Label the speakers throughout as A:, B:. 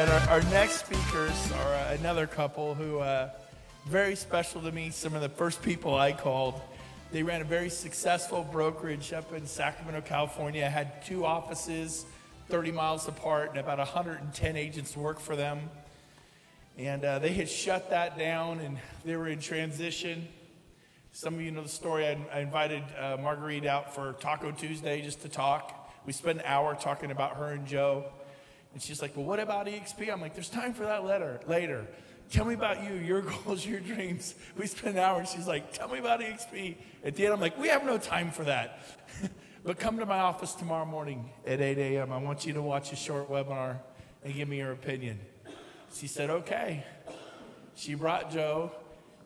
A: right, our next speakers are another couple who very special to me. Some of the first people I called. They ran a very successful brokerage up in Sacramento, California. Had 2 offices, 30 miles apart, and about 110 agents work for them. And they had shut that down, and they were in transition. Some of you know the story. I invited Marguerite out for Taco Tuesday just to talk. We spent an hour talking about her and Joe. And she's like, well, what about EXP? I'm like, there's time for that later. Tell me about you, your goals, your dreams. We spent an hour, and she's like, tell me about EXP. At the end, I'm like, we have no time for that. But come to my office tomorrow morning at 8 a.m. I want you to watch a short webinar and give me your opinion. She said, okay. She brought Joe,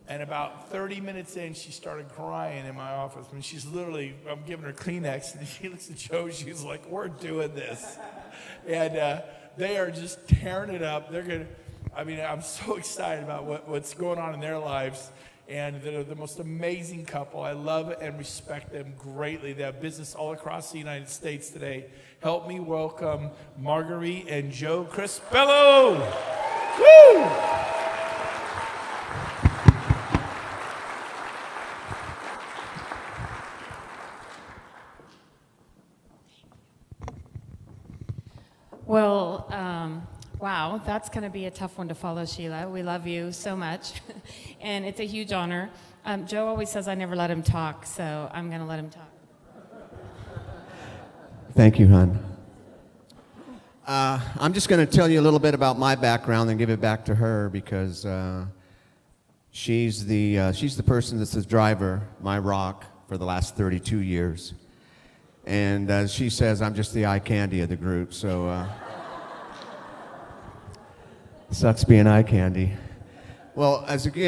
A: and about 30 minutes in, she started crying in my office. I mean, she's literally, I'm giving her Kleenex, and she looks at Joe, she's like, we're doing this. And they are just tearing it up. I'm so excited about what's going on in their lives. And they're the most amazing couple. I love and respect them greatly. They have business all across the United States today. Help me welcome Marguerite and Joe Crespillo. Woo!
B: Well, wow, that's going to be a tough one to follow, Sheila. We love you so much, and it's a huge honor. Joe always says I never let him talk, so I'm going to let him talk.
C: Thank you, hon. I'm just going to tell you a little bit about my background and give it back to her because she's the person that's the driver, my rock, for the last 32 years. And as she says, I'm just the eye candy of the group, so sucks being eye candy. Well,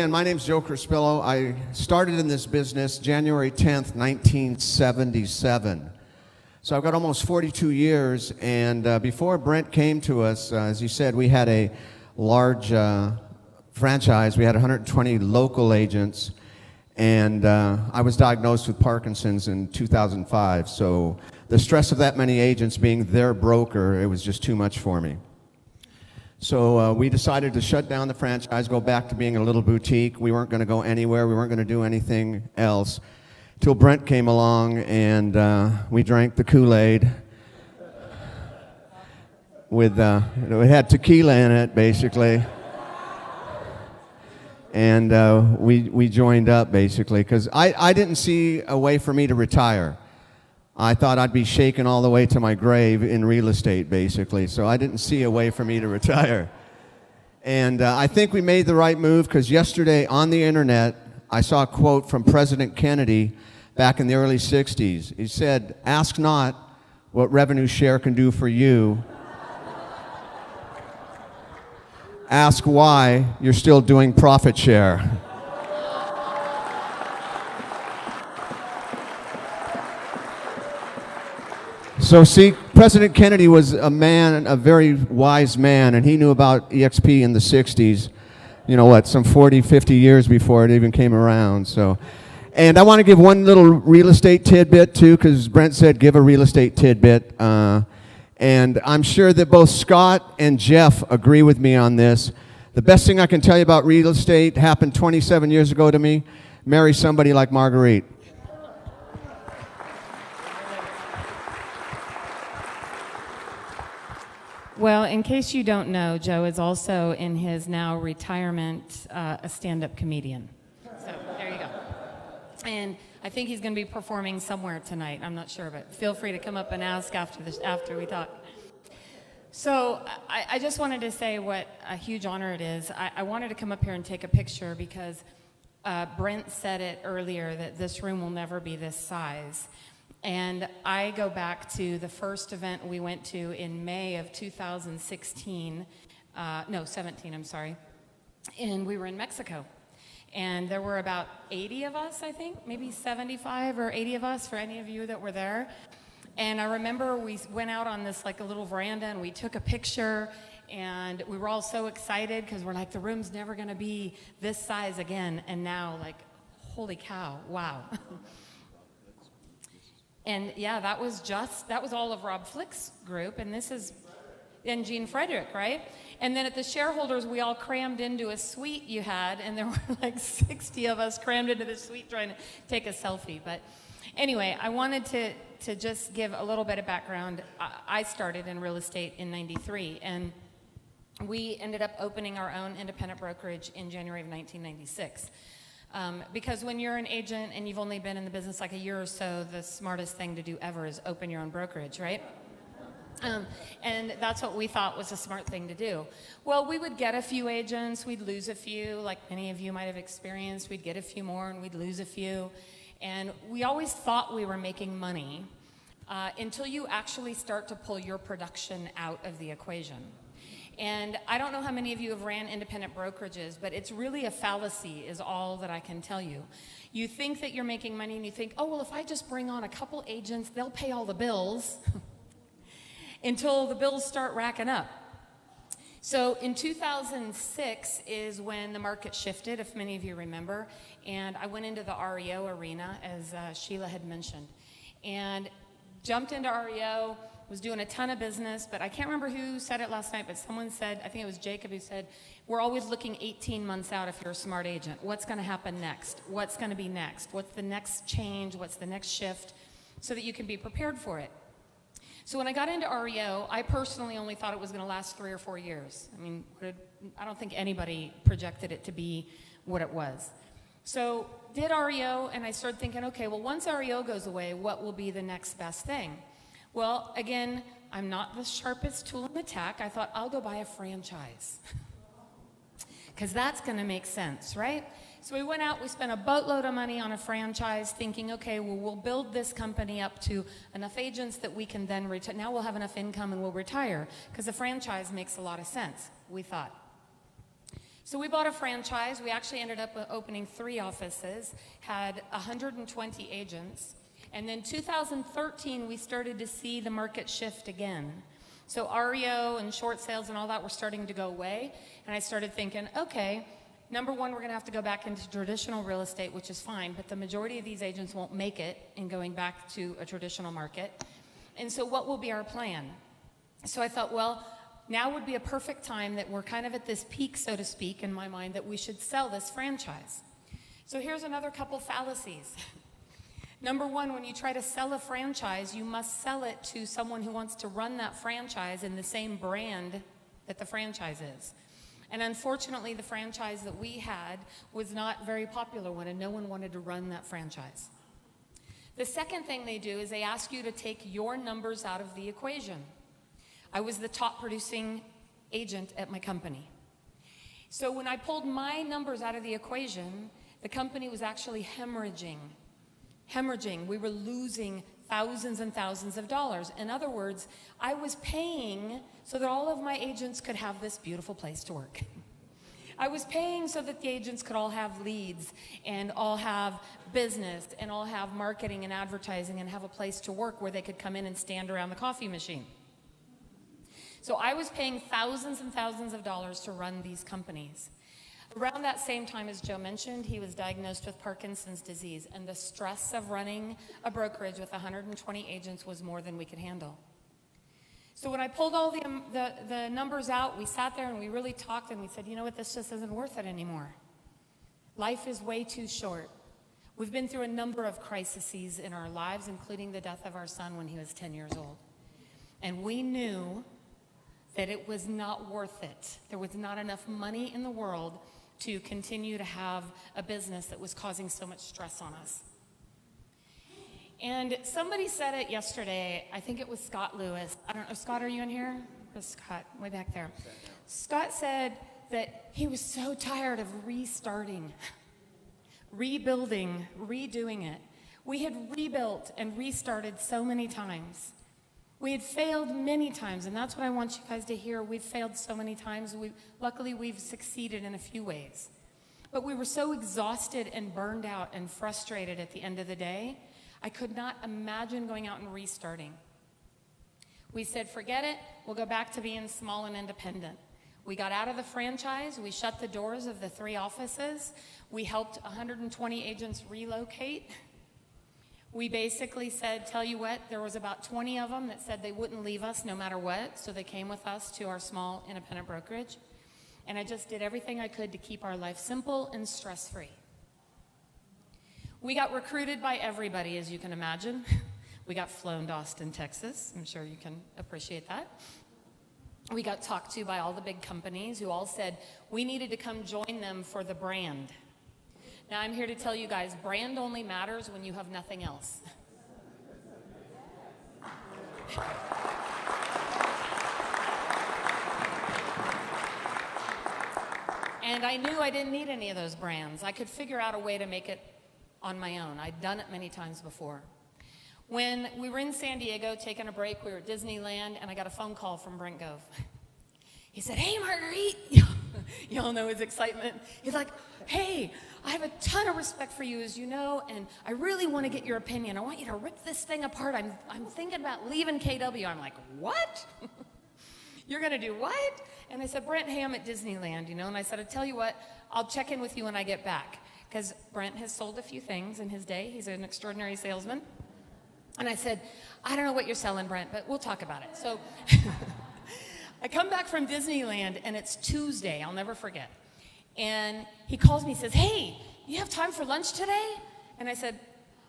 C: my name's Joe Crespillo. I started in this business January 10th, 1977. So I've got almost 42 years, and before Brent came to us, as he said, we had a large franchise. We had 120 local agents. And I was diagnosed with Parkinson's in 2005, so the stress of that many agents being their broker, it was just too much for me. So we decided to shut down the franchise, go back to being a little boutique. We weren't going to go anywhere. We weren't going to do anything else till Brent came along, and we drank the Kool-Aid. It had tequila in it, basically. And we joined up, basically, because I didn't see a way for me to retire. I thought I'd be shaken all the way to my grave in real estate, basically, so I didn't see a way for me to retire. And I think we made the right move, because yesterday on the internet, I saw a quote from President Kennedy back in the early 60s. He said, ask not what revenue share can do for you. Ask why you're still doing profit share. So see, President Kennedy was a very wise man, and he knew about EXP in the 60s, some 40, 50 years before it even came around. So, and I want to give one little real estate tidbit too, because Brent said give a real estate tidbit. And I'm sure that both Scott and Jeff agree with me on this. The best thing I can tell you about real estate happened 27 years ago to me. Marry somebody like Marguerite.
B: Well, in case you don't know, Joe is also in his now retirement a stand-up comedian. So there you go. And I think he's going to be performing somewhere tonight. I'm not sure, but feel free to come up and ask after we talk. So I just wanted to say what a huge honor it is. I wanted to come up here and take a picture because Brent said it earlier that this room will never be this size. And I go back to the first event we went to in May of 2016, 17, I'm sorry. And we were in Mexico. And there were about 80 of us, I think, maybe 75 or 80 of us for any of you that were there. And I remember we went out on this like a little veranda and we took a picture and we were all so excited because we're like, the room's never gonna be this size again. And now like, holy cow, wow. And yeah, that was all of Rob Flick's group. And this is and Jean Frederick, right? And then at the shareholders, we all crammed into a suite you had, and there were like 60 of us crammed into the suite trying to take a selfie. But anyway, I wanted to just give a little bit of background. I started in real estate in '93, and we ended up opening our own independent brokerage in January of 1996. Because when you're an agent and you've only been in the business like a year or so, the smartest thing to do ever is open your own brokerage, right? And that's what we thought was a smart thing to do. Well, we would get a few agents, we'd lose a few, like many of you might have experienced. We'd get a few more and we'd lose a few. And we always thought we were making money until you actually start to pull your production out of the equation. And I don't know how many of you have ran independent brokerages, but it's really a fallacy is all that I can tell you. You think that you're making money and you think, oh, well, if I just bring on a couple agents, they'll pay all the bills until the bills start racking up. So in 2006 is when the market shifted, if many of you remember, and I went into the REO arena, as Sheila had mentioned, and jumped into REO, was doing a ton of business, but I can't remember who said it last night, but someone said, I think it was Jacob who said, we're always looking 18 months out if you're a smart agent. What's going to happen next? What's going to be next? What's the next change? What's the next shift? So that you can be prepared for it. So when I got into REO, I personally only thought it was going to last 3 or 4 years. I mean, I don't think anybody projected it to be what it was. So did REO, and I started thinking, okay, well, once REO goes away, what will be the next best thing? Well, again, I'm not the sharpest tool in the tack. I thought, I'll go buy a franchise. Because that's going to make sense, right? So we went out, we spent a boatload of money on a franchise thinking, okay, well, we'll build this company up to enough agents that we can then retire. Now we'll have enough income and we'll retire because a franchise makes a lot of sense, we thought. So we bought a franchise. We actually ended up opening 3 offices, had 120 agents. And then 2013, we started to see the market shift again. So REO and short sales and all that were starting to go away. And I started thinking, okay, number one, we're going to have to go back into traditional real estate, which is fine, but the majority of these agents won't make it in going back to a traditional market. And so what will be our plan? So I thought, well, now would be a perfect time that we're kind of at this peak, so to speak, in my mind, that we should sell this franchise. So here's another couple fallacies. Number one, when you try to sell a franchise, you must sell it to someone who wants to run that franchise in the same brand that the franchise is. And unfortunately, the franchise that we had was not a very popular one, and no one wanted to run that franchise. The second thing they do is they ask you to take your numbers out of the equation. I was the top producing agent at my company. So when I pulled my numbers out of the equation, the company was actually hemorrhaging. We were losing thousands and thousands of dollars. In other words, I was paying so that all of my agents could have this beautiful place to work. I was paying so that the agents could all have leads and all have business and all have marketing and advertising and have a place to work where they could come in and stand around the coffee machine. So I was paying thousands and thousands of dollars to run these companies. Around that same time, as Joe mentioned, he was diagnosed with Parkinson's disease, and the stress of running a brokerage with 120 agents was more than we could handle. So when I pulled all the numbers out, we sat there and we really talked, and we said, you know what, this just isn't worth it anymore. Life is way too short. We've been through a number of crises in our lives, including the death of our son when he was 10 years old. And we knew that it was not worth it. There was not enough money in the world to continue to have a business that was causing so much stress on us. And somebody said it yesterday, I think it was Scott Lewis. I don't know, Scott, are you in here? Or Scott, way back there. Scott said that he was so tired of restarting, rebuilding, redoing it. We had rebuilt and restarted so many times. We had failed many times, and that's what I want you guys to hear. We've failed so many times. Luckily, we've succeeded in a few ways. But we were so exhausted and burned out and frustrated at the end of the day, I could not imagine going out and restarting. We said, forget it. We'll go back to being small and independent. We got out of the franchise. We shut the doors of the 3 offices. We helped 120 agents relocate. We basically said, tell you what, there was about 20 of them that said they wouldn't leave us no matter what, so they came with us to our small independent brokerage. And I just did everything I could to keep our life simple and stress-free. We got recruited by everybody, as you can imagine. We got flown to Austin, Texas. I'm sure you can appreciate that. We got talked to by all the big companies who all said we needed to come join them for the brand. Now, I'm here to tell you guys, brand only matters when you have nothing else. And I knew I didn't need any of those brands. I could figure out a way to make it on my own. I'd done it many times before. When we were in San Diego taking a break, we were at Disneyland, and I got a phone call from Brent Gove. He said, hey, Marguerite. Y'all know his excitement. He's like, hey, I have a ton of respect for you, as you know, and I really want to get your opinion. I want you to rip this thing apart. I'm thinking about leaving KW. I'm like, what? You're going to do what? And I said, Brent, hey, I'm at Disneyland, you know. And I said, I tell you what, I'll check in with you when I get back. Because Brent has sold a few things in his day. He's an extraordinary salesman. And I said, I don't know what you're selling, Brent, but we'll talk about it. So I come back from Disneyland, and it's Tuesday. I'll never forget. And he calls me, says, hey, you have time for lunch today? And I said,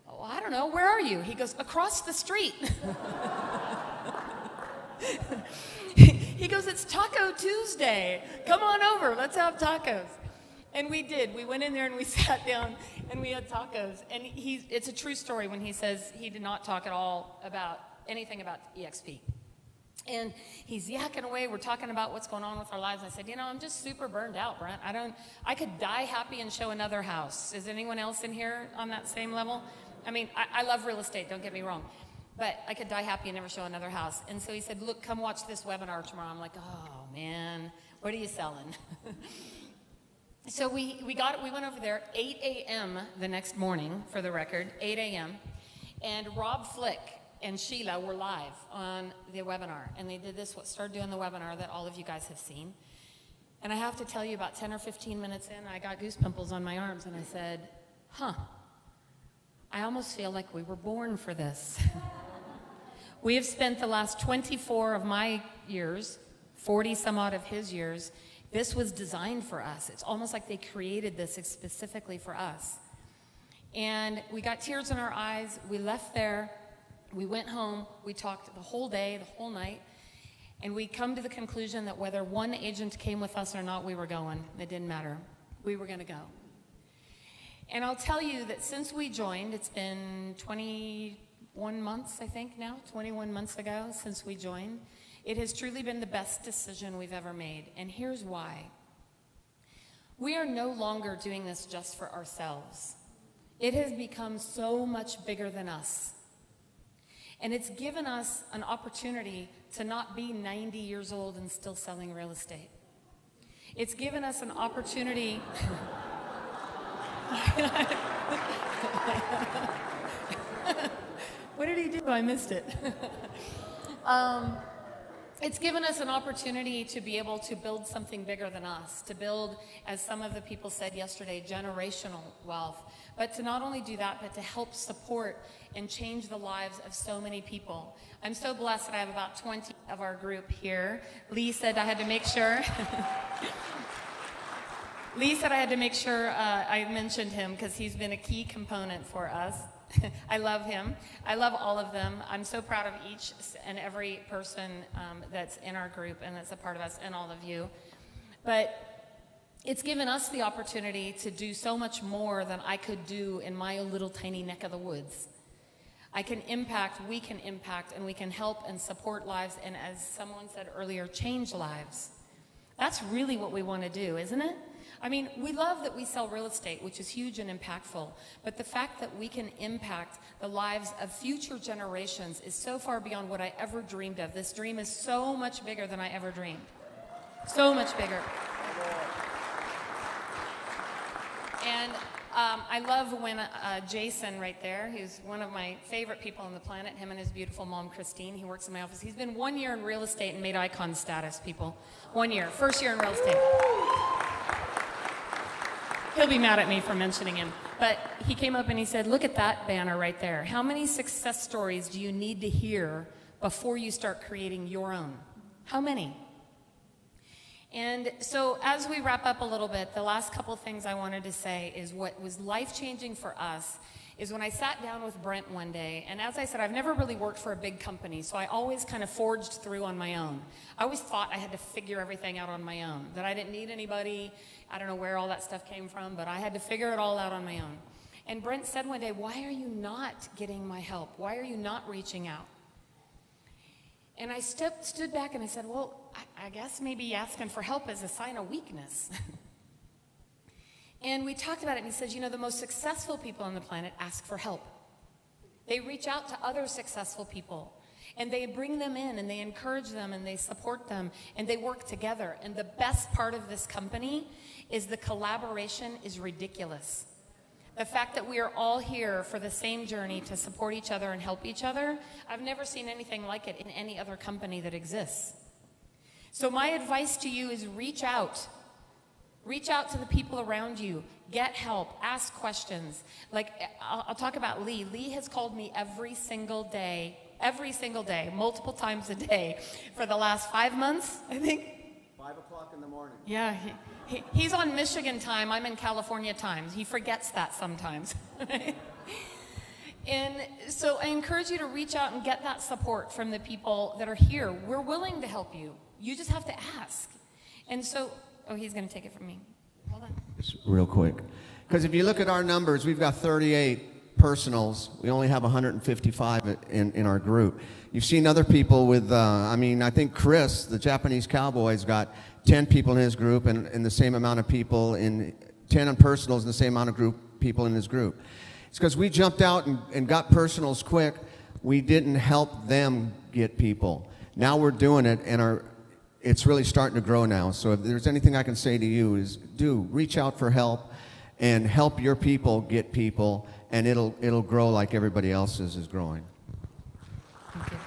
B: oh, I don't know. Where are you? He goes, across the street. He goes, it's Taco Tuesday. Come on over. Let's have tacos. And we did. We went in there and we sat down and we had tacos. And it's a true story when he says he did not talk at all about anything about EXP. And he's yakking away. We're talking about what's going on with our lives. I said, you know, I'm just super burned out, Brent. I could die happy and show another house. Is anyone else in here on that same level? I mean, I love real estate, don't get me wrong. But I could die happy and never show another house. And so he said, look, come watch this webinar tomorrow. I'm like, oh, man, what are you selling? So we went over there 8 a.m. the next morning, for the record, 8 a.m. And Rob Flick and Sheila were live on the webinar. And they started doing the webinar that all of you guys have seen. And I have to tell you, about 10 or 15 minutes in, I got goose pimples on my arms. And I said, I almost feel like we were born for this. We have spent the last 24 of my years, 40 some odd of his years. This was designed for us. It's almost like they created this specifically for us. And we got tears in our eyes. We left there. We went home. We talked the whole day, the whole night. And we come to the conclusion that whether one agent came with us or not, we were going. It didn't matter. We were going to go. And I'll tell you that since we joined, it's been 21 months, I think now, 21 months ago since we joined. It has truly been the best decision we've ever made, and here's why. We are no longer doing this just for ourselves. It has become so much bigger than us. And it's given us an opportunity to not be 90 years old and still selling real estate. It's given us an opportunity... What did he do? I missed it. It's given us an opportunity to be able to build something bigger than us, to build, as some of the people said yesterday, generational wealth. But to not only do that, but to help support and change the lives of so many people. I'm so blessed that I have about 20 of our group here. Lee said I had to make sure. I mentioned him because he's been a key component for us. I love him. I love all of them. I'm so proud of each and every person that's in our group and that's a part of us, and all of you. But it's given us the opportunity to do so much more than I could do in my little tiny neck of the woods. I can impact, we can impact, and we can help and support lives, and as someone said earlier, change lives. That's really what we want to do, isn't it? I mean, we love that we sell real estate, which is huge and impactful, but the fact that we can impact the lives of future generations is so far beyond what I ever dreamed of. This dream is so much bigger than I ever dreamed. So much bigger. And I love when Jason right there, who's one of my favorite people on the planet, him and his beautiful mom, Christine, he works in my office. He's been 1 year in real estate and made icon status, people. 1 year. First year in real estate. He'll be mad at me for mentioning him. But he came up and he said, look at that banner right there. How many success stories do you need to hear before you start creating your own? How many? And so as we wrap up a little bit, the last couple things I wanted to say is what was life-changing for us is when I sat down with Brent one day, and as I said, I've never really worked for a big company, so I always kind of forged through on my own. I always thought I had to figure everything out on my own, that I didn't need anybody. I don't know where all that stuff came from, but I had to figure it all out on my own. And Brent said one day, why are you not getting my help? Why are you not reaching out? And I stood back and I said, well, I guess maybe asking for help is a sign of weakness. And we talked about it, and he says, you know, the most successful people on the planet ask for help. They reach out to other successful people, and they bring them in, and they encourage them, and they support them, and they work together. And the best part of this company is the collaboration is ridiculous. The fact that we are all here for the same journey to support each other and help each other, I've never seen anything like it in any other company that exists. So my advice to you is reach out. Reach out to the people around you. Get help. Ask questions. Like, I'll talk about Lee. Lee has called me every single day, multiple times a day for the last 5 months, I think.
C: 5 o'clock in the morning.
B: Yeah, he's on Michigan time. I'm in California time. He forgets that sometimes. And so I encourage you to reach out and get that support from the people that are here. We're willing to help you. You just have to ask. And so, oh, he's going to take it from me. Hold on.
C: Just real quick. Because if you look at our numbers, we've got 38 personals. We only have 155 in our group. You've seen other people with, I think Chris, the Japanese cowboy, has got 10 people in his group and the same amount of people 10 on personals and the same amount of people in his group. It's because we jumped out and got personals quick. We didn't help them get people. Now we're doing it, and it's really starting to grow now. So if there's anything I can say to you is reach out for help and help your people get people, and it'll grow like everybody else's is growing.
B: Thank you.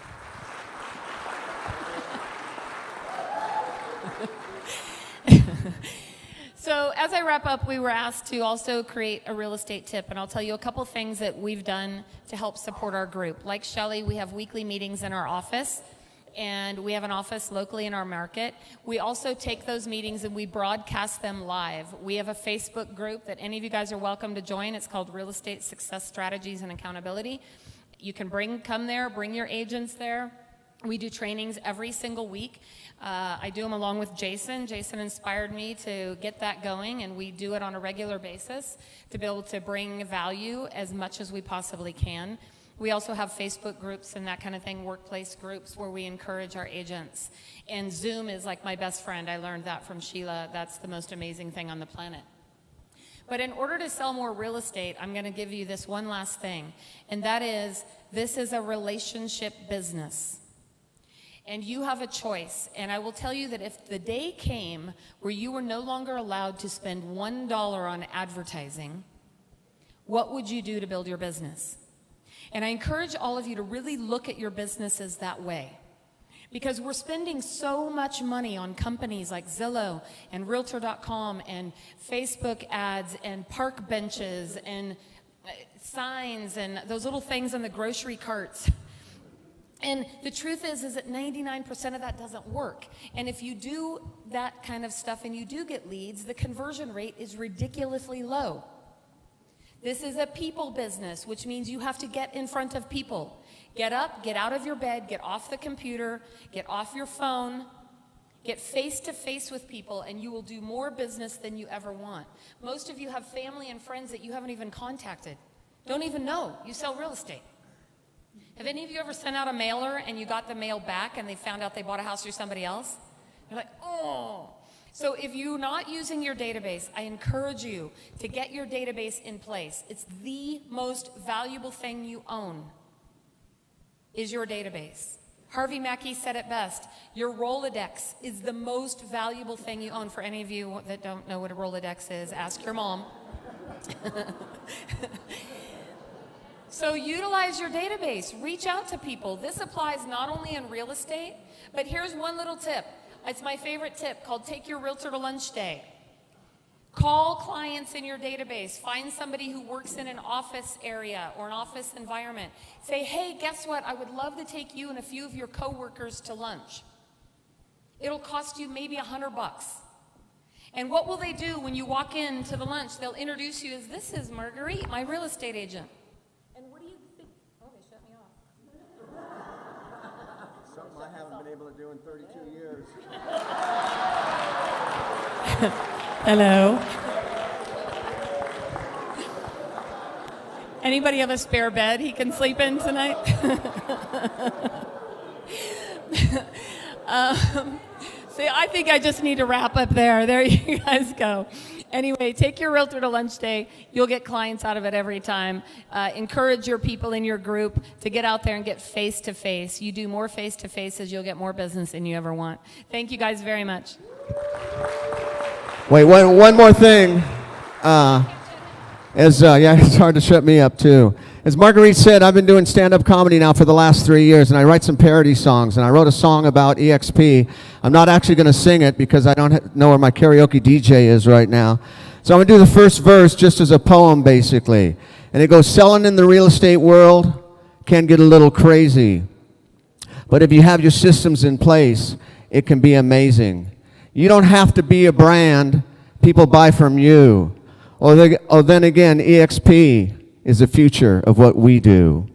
B: So as I wrap up, we were asked to also create a real estate tip, and I'll tell you a couple things that we've done to help support our group. Like Shelley, we have weekly meetings in our office, and we have an office locally in our market. We also take those meetings and we broadcast them live. We have a Facebook group that any of you guys are welcome to join. It's called Real Estate Success Strategies and Accountability. You can come there, bring your agents there. We do trainings every single week. I do them along with Jason. Jason inspired me to get that going, and we do it on a regular basis to be able to bring value as much as we possibly can. We also have Facebook groups and that kind of thing, workplace groups where we encourage our agents. And Zoom is like my best friend. I learned that from Sheila. That's the most amazing thing on the planet. But in order to sell more real estate, I'm going to give you this one last thing, and that is, this is a relationship business. And you have a choice. And I will tell you that if the day came where you were no longer allowed to spend $1 on advertising, what would you do to build your business? And I encourage all of you to really look at your businesses that way. Because we're spending so much money on companies like Zillow and Realtor.com and Facebook ads and park benches and signs and those little things in the grocery carts. And the truth is that 99% of that doesn't work. And if you do that kind of stuff and you do get leads, the conversion rate is ridiculously low. This is a people business, which means you have to get in front of people. Get up, get out of your bed, get off the computer, get off your phone, get face to face with people, and you will do more business than you ever want. Most of you have family and friends that you haven't even contacted. Don't even know you sell real estate. Have any of you ever sent out a mailer and you got the mail back and they found out they bought a house through somebody else? You're like, oh. So if you're not using your database, I encourage you to get your database in place. It's the most valuable thing you own, is your database. Harvey Mackey said it best. Your Rolodex is the most valuable thing you own. For any of you that don't know what a Rolodex is, ask your mom. So utilize your database. Reach out to people. This applies not only in real estate, but here's one little tip. It's my favorite tip, called Take Your Realtor to Lunch Day. Call clients in your database. Find somebody who works in an office area or an office environment. Say, hey, guess what? I would love to take you and a few of your coworkers to lunch. It'll cost you maybe $100. And what will they do when you walk into the lunch? They'll introduce you as, this is Marguerite, my real estate agent. And what do you think? Oh, they shut me off.
C: Something I haven't been able to do in 32 years.
B: Hello. Anybody have a spare bed he can sleep in tonight? See, I think I just need to wrap up there. There you guys go. Anyway, take your realtor to lunch day. You'll get clients out of it every time. Encourage your people in your group to get out there and get face-to-face. You do more face-to-faces, you'll get more business than you ever want. Thank you guys very much.
C: Wait, one more thing. It's hard to shut me up, too. As Marguerite said, I've been doing stand-up comedy now for the last 3 years, and I write some parody songs, and I wrote a song about EXP. I'm not actually going to sing it because I don't know where my karaoke DJ is right now. So I'm going to do the first verse just as a poem, basically. And it goes, selling in the real estate world can get a little crazy. But if you have your systems in place, it can be amazing. You don't have to be a brand. People buy from you. Or then again, EXP is the future of what we do.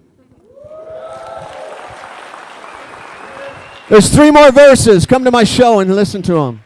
C: There's 3 more verses. Come to my show and listen to them.